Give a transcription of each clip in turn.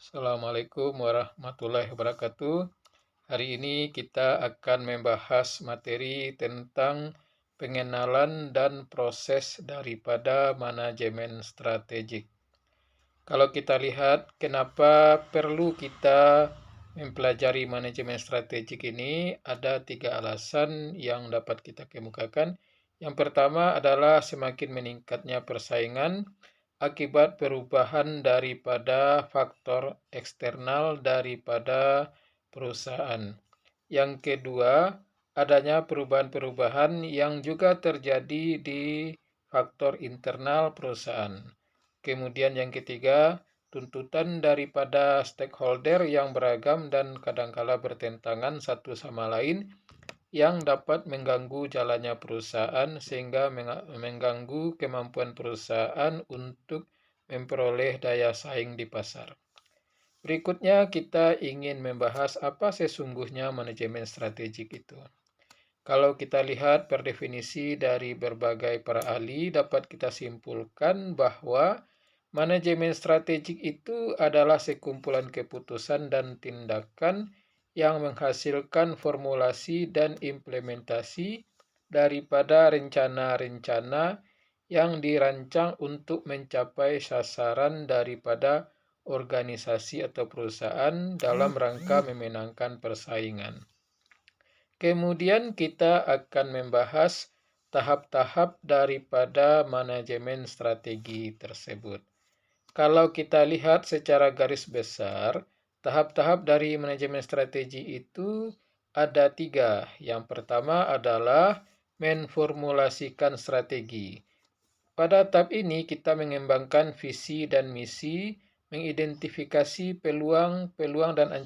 Assalamualaikum warahmatullahi wabarakatuh. Hari ini kita akan membahas materi tentang pengenalan dan proses daripada manajemen strategik. Kalau kita lihat kenapa perlu kita mempelajari manajemen strategik ini, ada 3 alasan yang dapat kita kemukakan. Yang pertama adalah semakin meningkatnya persaingan akibat perubahan daripada faktor eksternal daripada perusahaan. Yang kedua, adanya perubahan-perubahan yang juga terjadi di faktor internal perusahaan. Kemudian yang ketiga, tuntutan daripada stakeholder yang beragam dan kadangkala bertentangan satu sama lain yang dapat mengganggu jalannya perusahaan sehingga mengganggu kemampuan perusahaan untuk memperoleh daya saing di pasar. Berikutnya kita ingin membahas apa sesungguhnya manajemen strategik itu. Kalau kita lihat per definisi dari berbagai para ahli, dapat kita simpulkan bahwa manajemen strategik itu adalah sekumpulan keputusan dan tindakan yang menghasilkan formulasi dan implementasi daripada rencana-rencana yang dirancang untuk mencapai sasaran daripada organisasi atau perusahaan dalam rangka memenangkan persaingan. Kemudian kita akan membahas tahap-tahap daripada manajemen strategi tersebut. Kalau kita lihat secara garis besar, tahap-tahap dari manajemen strategi itu ada 3. Yang pertama adalah menformulasikan strategi. Pada tahap ini kita mengembangkan visi dan misi, mengidentifikasi peluang-peluang dan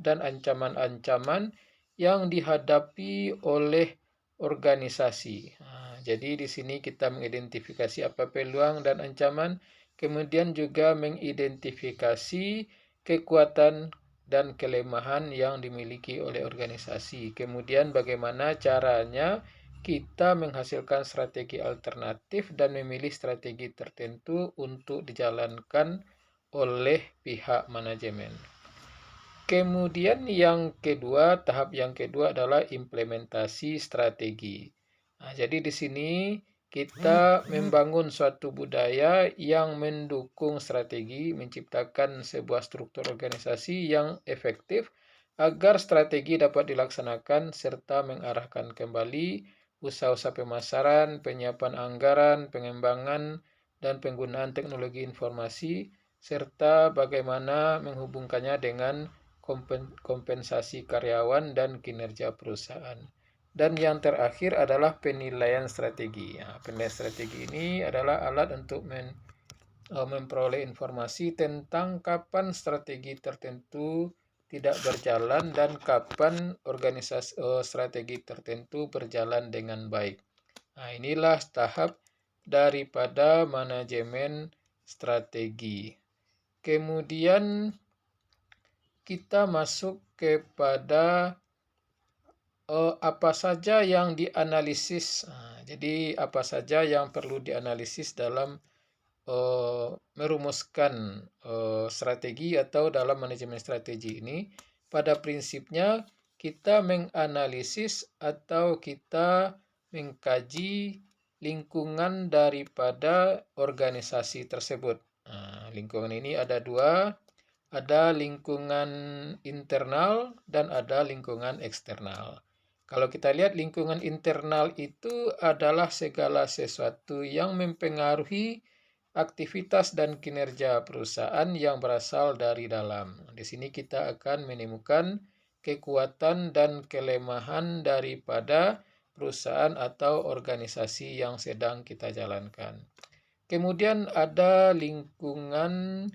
ancaman-ancaman yang dihadapi oleh organisasi. Jadi di sini kita mengidentifikasi apa peluang dan ancaman, kemudian juga mengidentifikasi kekuatan dan kelemahan yang dimiliki oleh organisasi. Kemudian bagaimana caranya kita menghasilkan strategi alternatif dan memilih strategi tertentu untuk dijalankan oleh pihak manajemen. Kemudian tahap yang kedua adalah implementasi strategi. Jadi di sini kita membangun suatu budaya yang mendukung strategi, menciptakan sebuah struktur organisasi yang efektif agar strategi dapat dilaksanakan serta mengarahkan kembali usaha-usaha pemasaran, penyiapan anggaran, pengembangan, dan penggunaan teknologi informasi, serta bagaimana menghubungkannya dengan kompensasi karyawan dan kinerja perusahaan. Dan yang terakhir adalah penilaian strategi. Penilaian strategi ini adalah alat untuk memperoleh informasi tentang kapan strategi tertentu tidak berjalan dan kapan strategi tertentu berjalan dengan baik. Inilah tahap daripada manajemen strategi. Kemudian kita masuk kepada apa saja yang dianalisis. Jadi apa saja yang perlu dianalisis dalam merumuskan strategi atau dalam manajemen strategi ini. Pada prinsipnya kita menganalisis atau kita mengkaji lingkungan daripada organisasi tersebut. Lingkungan ini ada 2, ada lingkungan internal dan ada lingkungan eksternal. Kalau kita lihat lingkungan internal itu adalah segala sesuatu yang mempengaruhi aktivitas dan kinerja perusahaan yang berasal dari dalam. Di sini kita akan menemukan kekuatan dan kelemahan daripada perusahaan atau organisasi yang sedang kita jalankan. Kemudian ada lingkungan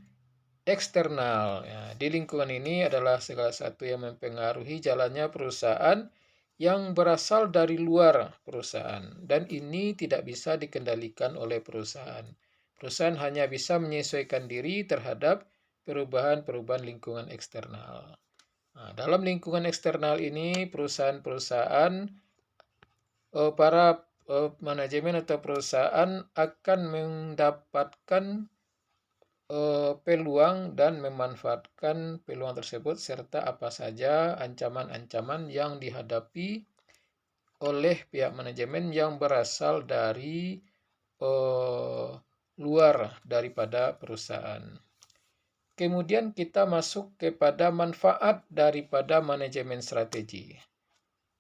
eksternal. Di lingkungan ini adalah segala sesuatu yang mempengaruhi jalannya perusahaan yang berasal dari luar perusahaan. Dan ini tidak bisa dikendalikan oleh perusahaan. Perusahaan hanya bisa menyesuaikan diri terhadap perubahan-perubahan lingkungan eksternal. Dalam lingkungan eksternal ini, perusahaan-perusahaan, para manajemen atau perusahaan akan mendapatkan peluang dan memanfaatkan peluang tersebut serta apa saja ancaman-ancaman yang dihadapi oleh pihak manajemen yang berasal dari luar daripada perusahaan. Kemudian kita masuk kepada manfaat daripada manajemen strategi.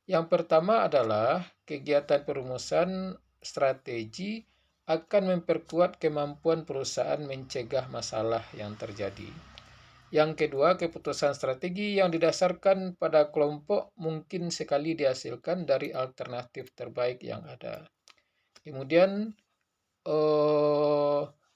Yang pertama adalah kegiatan perumusan strategi akan memperkuat kemampuan perusahaan mencegah masalah yang terjadi. Yang kedua, keputusan strategi yang didasarkan pada kelompok mungkin sekali dihasilkan dari alternatif terbaik yang ada. Kemudian,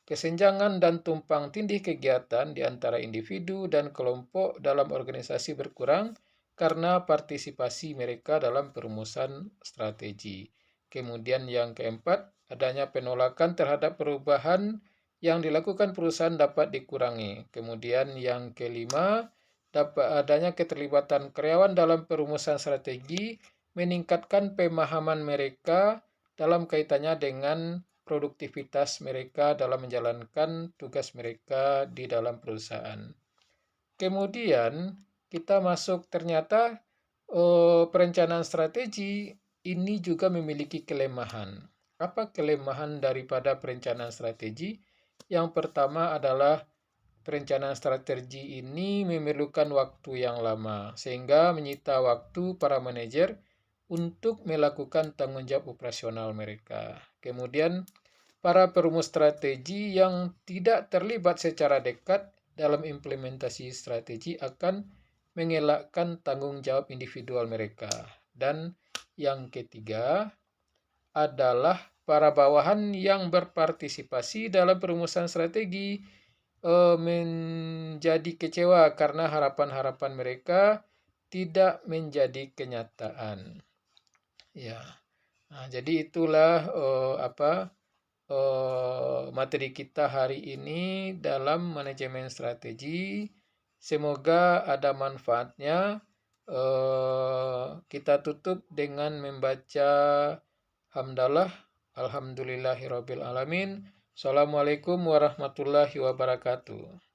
kesenjangan dan tumpang tindih kegiatan di antara individu dan kelompok dalam organisasi berkurang karena partisipasi mereka dalam perumusan strategi. Kemudian yang keempat, adanya penolakan terhadap perubahan yang dilakukan perusahaan dapat dikurangi. Kemudian yang kelima, dapat adanya keterlibatan karyawan dalam perumusan strategi meningkatkan pemahaman mereka dalam kaitannya dengan produktivitas mereka dalam menjalankan tugas mereka di dalam perusahaan. Kemudian kita masuk ternyata perencanaan strategi ini juga memiliki kelemahan. Apa kelemahan daripada perencanaan strategi? Yang pertama adalah perencanaan strategi ini memerlukan waktu yang lama, sehingga menyita waktu para manajer untuk melakukan tanggung jawab operasional mereka. Kemudian, para perumus strategi yang tidak terlibat secara dekat dalam implementasi strategi akan mengelakkan tanggung jawab individual mereka. Dan yang ketiga adalah para bawahan yang berpartisipasi dalam perumusan strategi menjadi kecewa karena harapan-harapan mereka tidak menjadi kenyataan. Ya, nah, jadi itulah materi kita hari ini dalam manajemen strategi. Semoga ada manfaatnya. Kita tutup dengan membaca hamdalah. Alhamdulillahirabbil alamin. Assalamualaikum warahmatullahi wabarakatuh.